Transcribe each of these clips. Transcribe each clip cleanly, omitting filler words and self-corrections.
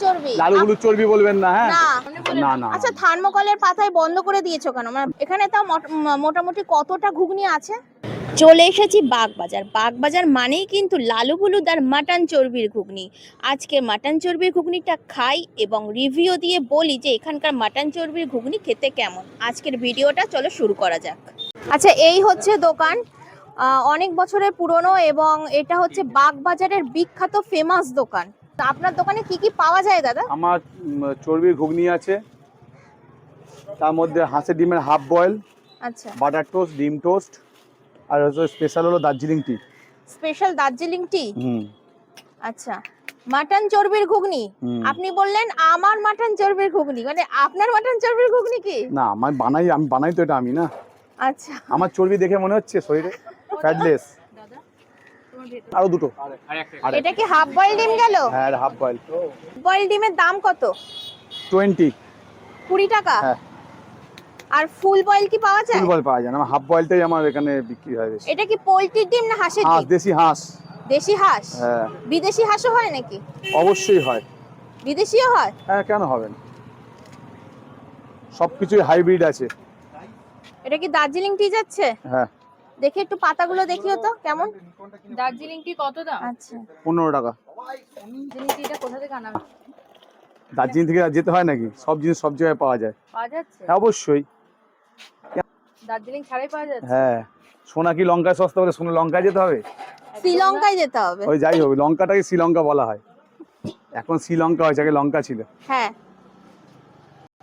চর্বি লালুগুলো চর্বি বলবেন না। হ্যাঁ না না। আচ্ছা, থার্মোকলের পাতায় বন্ধ করে দিয়েছো কেন? মানে এখানে তাও মোটামুটি কতটা ঘুগনি আছে? চলে এসেছি বাগবাজার। বাগবাজার মানেই কিন্তু লালু হলুদ আর মাটন চর্বির ঘুগনি। আজকে মাটন চর্বির ঘুগনিটা খাই এবং রিভিউ দিয়ে বলি যে এখানকার মাটন চর্বির ঘুগনি খেতে কেমন। আজকের ভিডিওটা চলো শুরু করা যাক। আচ্ছা, এই হচ্ছে দোকান, অনেক বছরের পুরনো এবং এটা হচ্ছে বাগবাজারের বিখ্যাত ফেমাস দোকান। তা আপনার দোকানে কি কি পাওয়া যায় দাদা? আমার চর্বির ঘুগনি আছে, তার মধ্যে হাঁসের ডিমের হাফ বয়েল, আচ্ছা, বাটার টোস্ট, ডিম টোস্ট, আর হচ্ছে স্পেশাল হলো দার্জিলিং টি। স্পেশাল দার্জিলিং টি। আচ্ছা, মাটন চর্বির ঘুগনি। আপনি বললেন আমার মাটন চর্বির ঘুগনি, মানে আপনার মাটন চর্বির ঘুগনি কি? না, আমি বানাই তো এটা আমি না। আচ্ছা, আমার চর্বি দেখে মনে হচ্ছে শরীরে ফ্যাটলেস। আরো দুটো। এটা কি হাফ বয়েল ডিম গেল? হ্যাঁ, হাফ বয়েল। বয়েল ডিমের দাম কত? 20। 20 টাকা। হ্যাঁ। আর ফুল বয়েল কি পাওয়া যায়? ফুল বয়েল পাওয়া যায় না, আমার হাফ বয়েলটাই আমার এখানে বিক্রি হয় বেশি। এটা কি পোল্ট্রির ডিম না হাঁসের হাঁস, ডিম? দেশি হাঁস। দেশি হাঁস? হ্যাঁ। বিদেশি হাঁসও হয় নাকি? অবশ্যই হয়। বিদেশিও হয়? হ্যাঁ, কেন হবে না, সবকিছুই হাইব্রিড আছে। এটা কি দার্জিলিং টি যাচ্ছে? হ্যাঁ। দেখি একটু পাতাগুলো দেখিও তো কেমন। দার্জিলিং টি কত দাম? আচ্ছা, 15 টাকা। দার্জিলিং টিটা কোথা থেকে আনা? দার্জিলিং থেকে আর যেতে হয় নাকি? সব জিনিস সব জায়গায় পাওয়া যায়। পাওয়া যাচ্ছে? হ্যাঁ, অবশ্যই। দার্জিলিং ছাড়াই পাওয়া যাচ্ছে? হ্যাঁ, সোনা কি লঙ্কায় সস্তা বলে সোনা লঙ্কায় যেতে হবে? শ্রীলঙ্কায় যেতে হবে। ওই যাই হোক, লঙ্কাটাকে শ্রীলঙ্কা বলা হয়। এখন শ্রীলঙ্কা হয়েছে, আগে লঙ্কা ছিল। হ্যাঁ।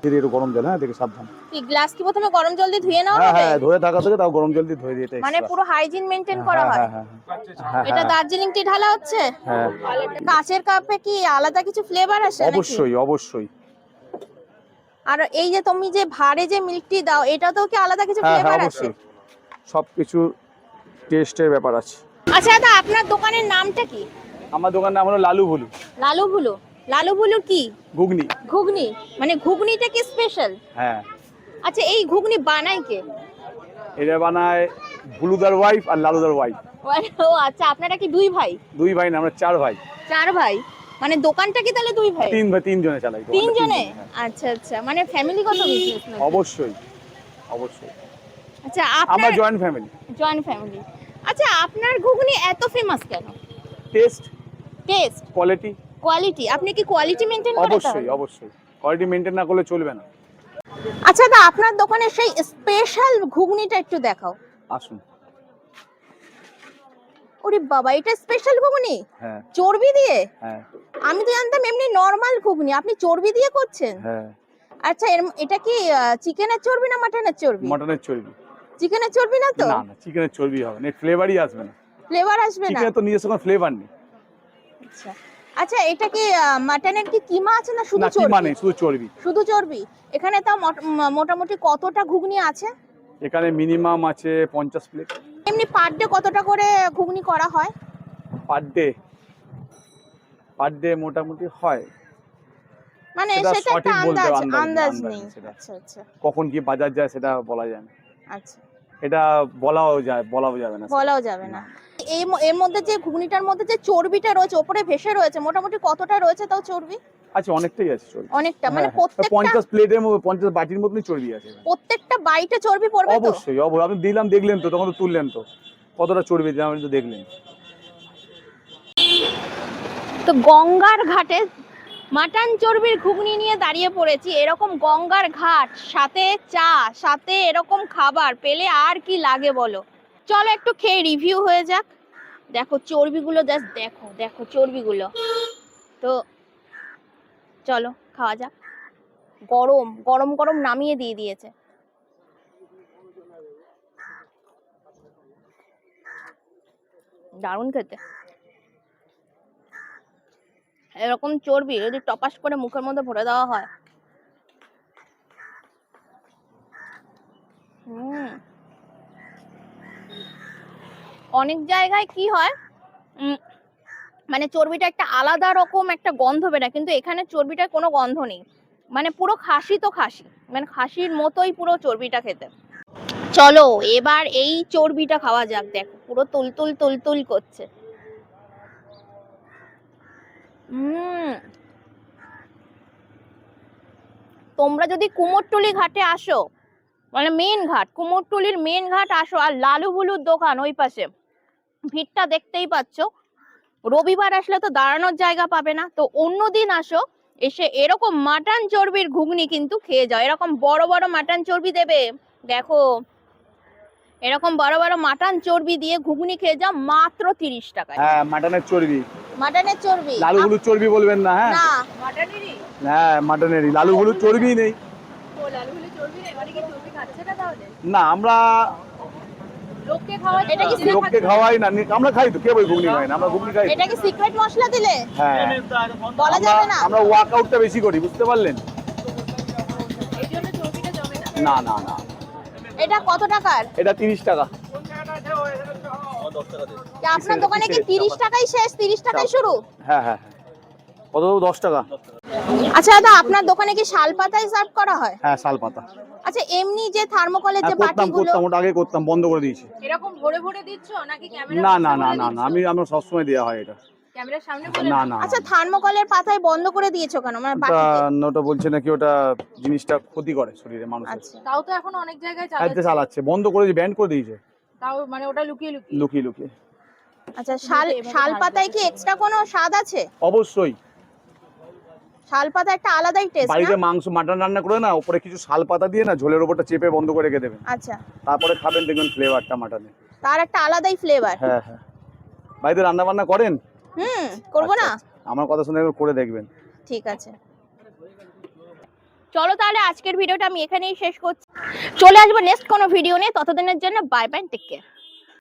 একটু গরম জল, হ্যাঁ, দেখে সাবধান। কি গ্লাস কি প্রথমে গরম জল দিয়ে ধুয়ে নাও? হ্যাঁ হ্যাঁ, ধরে থাকা থেকে তাও গরম জল দিয়ে ধুয়ে দিতে। মানে পুরো হাইজিন মেইনটেইন করা হয়। হ্যাঁ। এটা দার্জিলিং টি ঢালা হচ্ছে। হ্যাঁ, কাচের কাপে কি আলাদা কিছু ফ্লেভার আসে নাকি? অবশ্যই অবশ্যই। আর এই যে তুমি যে ভারে যে মিল্ক টি দাও, এটাতেও কি আলাদা কিছু হ্যাঁ হ্যাঁ, ফ্লেভার আসে? অবশ্যই, সবকিছু টেস্টের ব্যাপার আছে। আচ্ছা দাদা, আপনার দোকানের নামটা কি? আমার দোকানের নাম হলো লালু ভুলু। লালু ভুলু। লালু ভুলুর কি? ঘুগনি। ঘুগনি, মানে ঘুগনিটা কি স্পেশাল? হ্যাঁ। আচ্ছা, এই ঘুগনি বানায় কে? এটা বানায় ভুলুদার ওয়াইফ আর লালুদার ওয়াইফ। ও আচ্ছা, আপনারা কি দুই ভাই? দুই ভাই না, আমরা 4 ভাই। 4 ভাই, মানে দোকানটা কি তাহলে দুই ভাই? 3 ভাই, 3 জনে চালাই। 3 জনে? আচ্ছা আচ্ছা, মানে ফ্যামিলিগত বিজনেস নাকি? অবশ্যই অবশ্যই। আচ্ছা, আমরা আপনার জয়েন্ট ফ্যামিলি। Joint family. আচ্ছা, আপনার ঘুগনি এত ফেমাস কেন? Test, test, quality. কোয়ালিটি। আপনি কি কোয়ালিটি মেইনটেইন করেন? অবশ্যই অবশ্যই, কোয়ালিটি মেইনটেইন না করলে চলবে না। আচ্ছা দা, আপনার দোকানে সেই স্পেশাল ঘুগনিটা একটু দেখাও। আসুন। ওরে বাবা, এটা স্পেশাল ঘুগনি? হ্যাঁ। চর্বি দিয়ে? হ্যাঁ। আমি তো জানতাম এমনি নরমাল ঘুগনি, আপনি চর্বি দিয়ে করছেন? হ্যাঁ। আচ্ছা, এটা কি চিকেনের চর্বি না মাটনের চর্বি? মটনের চর্বি। চিকেনের চর্বি না তো? না না, চিকেনের চর্বি হবে না, ফ্লেভারই আসবে না। ফ্লেভার আসবে না? চিকেনে তো নিজস্ব কোনো ফ্লেভার নেই। আচ্ছা আচ্ছা, এটা কি মাটনের কি কিমা আছে না শুধু না, চর্বি? কিমা নেই, শুধু চর্বি। শুধু চর্বি। এখানে তাও মোটামুটি কতটা ঘুগনি আছে? এখানে মিনিমাম আছে 50 প্লেট। এমনি পার ডে কতটা করে ঘুগনি করা হয়? পার ডে মোটামুটি হয়, মানে সেটা সেটা একটা সঠিক বলতে আন্দাজ নেই। সেটা। আচ্ছা আচ্ছা কখন কি বাজার যায় সেটা বলা যায় না। আচ্ছা, এটা বলাও যাবে না। বলাও যাবে না। এর মধ্যে যে ঘুগনিটার মধ্যে যে চর্বিটা রয়েছে ওপরে ভেসে রয়েছে, মোটামুটি কতটা রয়েছে তাও চর্বি? আচ্ছা, অনেকটাই আছে চর্বি। অনেকটা, মানে হ্যাঁ, প্রত্যেকটা 50 প্লেটের মধ্যে 50 বাটির মতনই চর্বি আছে। প্রত্যেকটা বাইটে চর্বি পড়বে তো? অবশ্যই আপনি দিলাম, দেখলেন তো, তখন তো তুললেন তো কতটা চর্বি দিলাম, আপনি তো দেখলেন। তো গঙ্গার ঘাটে মাটন চর্বির ঘুগনি নিয়ে দাঁড়িয়ে পড়েছি। এরকম গঙ্গার ঘাট, সাথে চা, সাথে এরকম খাবার পেলে আর কি লাগে বলো। চলো একটু খেয়ে রিভিউ হয়ে যাক। দেখো চর্বিগুলো, জাস্ট দেখো দেখো চর্বিগুলো। তো চলো খাওয়া যাক। গরম গরম গরম নামিয়ে দিয়ে দিয়েছে। দারুণ খেতে। এরকম চর্বি যদি টপাস করে মুখের মধ্যে ভরে দেওয়া হয়, অনেক জায়গায় কি হয়, মানে চর্বিটা একটা আলাদা রকম একটা গন্ধ বেরোয়, কিন্তু এখানে চর্বিটার কোনো গন্ধ নেই। মানে পুরো খাসি তো খাসি, মানে খাসির মতোই পুরো চর্বিটা খেতে। চলো এবার এই চর্বিটা খাওয়া যাক। দেখো পুরো তুলতুল তুলতুল করছে। তোমরা যদি কুমোরটুলি ঘাটে আসো, মানে মেন ঘাট, কুমোরটুলির মেন ঘাট আসো, আর লালু বুলুর দোকান ওই পাশে, ভিড়টা দেখতেই পাচ্ছ। রবিবার আসলে তো দাঁড়ানোর জায়গা পাবে না, তো অন্য দিন আসো, এসে এরকম মাটন চর্বির ঘুগনি কিন্তু খেয়ে যাও। এরকম বড় বড় মাটন চর্বি দেবে, দেখো এরকম বড় বড় মাটন চর্বি দিয়ে ঘুগনি খেয়ে যাও মাত্র 30 টাকায়। হ্যাঁ, মাটনের চর্বি, মাটনের চর্বি, লালু হলুদ চর্বি বলবেন না। হ্যাঁ না মাটনেরই? হ্যাঁ, মাটনেরই, লালু হলুদ চর্বি নেই। ও লালু হলে চর্বি নেই, মানে কি চর্বি খাচ্ছে না তাহলে? না, আমরা লোককে খাওয়া এটা কি লোককে খাওয়াই না, আমরা খাই তো, কে বই ঘুগনি খাই না, আমরা ঘুগনি খাই তো। এটা কি সিক্রেট মশলা দিলে? হ্যাঁ, বলা যাবে না। আমরা ওয়ার্কআউটটা বেশি করি, বুঝতে পারলেন? এই জন্য চর্বিটা জমে না। না না না, এটা কত টাকার? এটা 30 টাকা। কি আপনার দোকানে কি 30 টাকাই শেষ, 30 টাকাই শুরু? হ্যাঁ হ্যাঁ হ্যাঁ। কত? 10 টাকা। আচ্ছা দাদা, আপনার দোকানে কি শাল পাতায় সার্ভ করা হয়? হ্যাঁ, শাল পাতা। আচ্ছা, এমনি যে থার্মোকলের যে হ্যাঁ, করতাম বাটিগুলো, করতাম, ওটা আগে করতাম, বন্ধ করে দিয়েছি। এরকম ভরে ভরে দিচ্ছ নাকি ক্যামেরা? না না না না না, আমরা সবসময় দেওয়া হয় এটা। ক্যামেরার সামনে বলে না না, আচ্ছা থার্মোকলের পাতায় বন্ধ করে দিয়েছো কেন, মানে বাটিতে? ওটা বলছে নাকি ওটা জিনিসটা ক্ষতি করে শরীরে মানুষের। আচ্ছা, তাও তো এখন অনেক জায়গায় খাইতে চালাচ্ছে। চালাচ্ছে, বন্ধ করে দিয়ে ব্যান্ড করে দিয়েছে, তাও মানে ওটা লুকিয়ে লুকিয়ে। লুকিয়ে লুকিয়ে। আচ্ছা শাল পাতায় কি এক্সট্রা কোনো স্বাদ আছে? অবশ্যই। শাল পাতা একটা আলাদাই টেস্ট বাড়িতে না? মাংস মাটন রান্না করে না, উপরে কিছু শাল পাতা দিয়ে না ঝোলের ওপরটা চেপে বন্ধ করে রেখে দেবেন, আচ্ছা, তারপরে খাবেন, দেখবেন ফ্লেভারটা মাটনে। তার একটা আলাদাই ফ্লেভার। হ্যাঁ হ্যাঁ। বাড়িতে রান্না বান্না করেন? করবো না? আচ্ছা, আমার কথা শুনে একবার করে দেখবেন। ঠিক আছে, চলো তাহলে আজকের ভিডিওটা আমি এখানেই শেষ করছি। চলে আসবো নেক্সট কোনো ভিডিও নিয়ে, ততদিনের জন্য বাই বাই, টেক কেয়ার।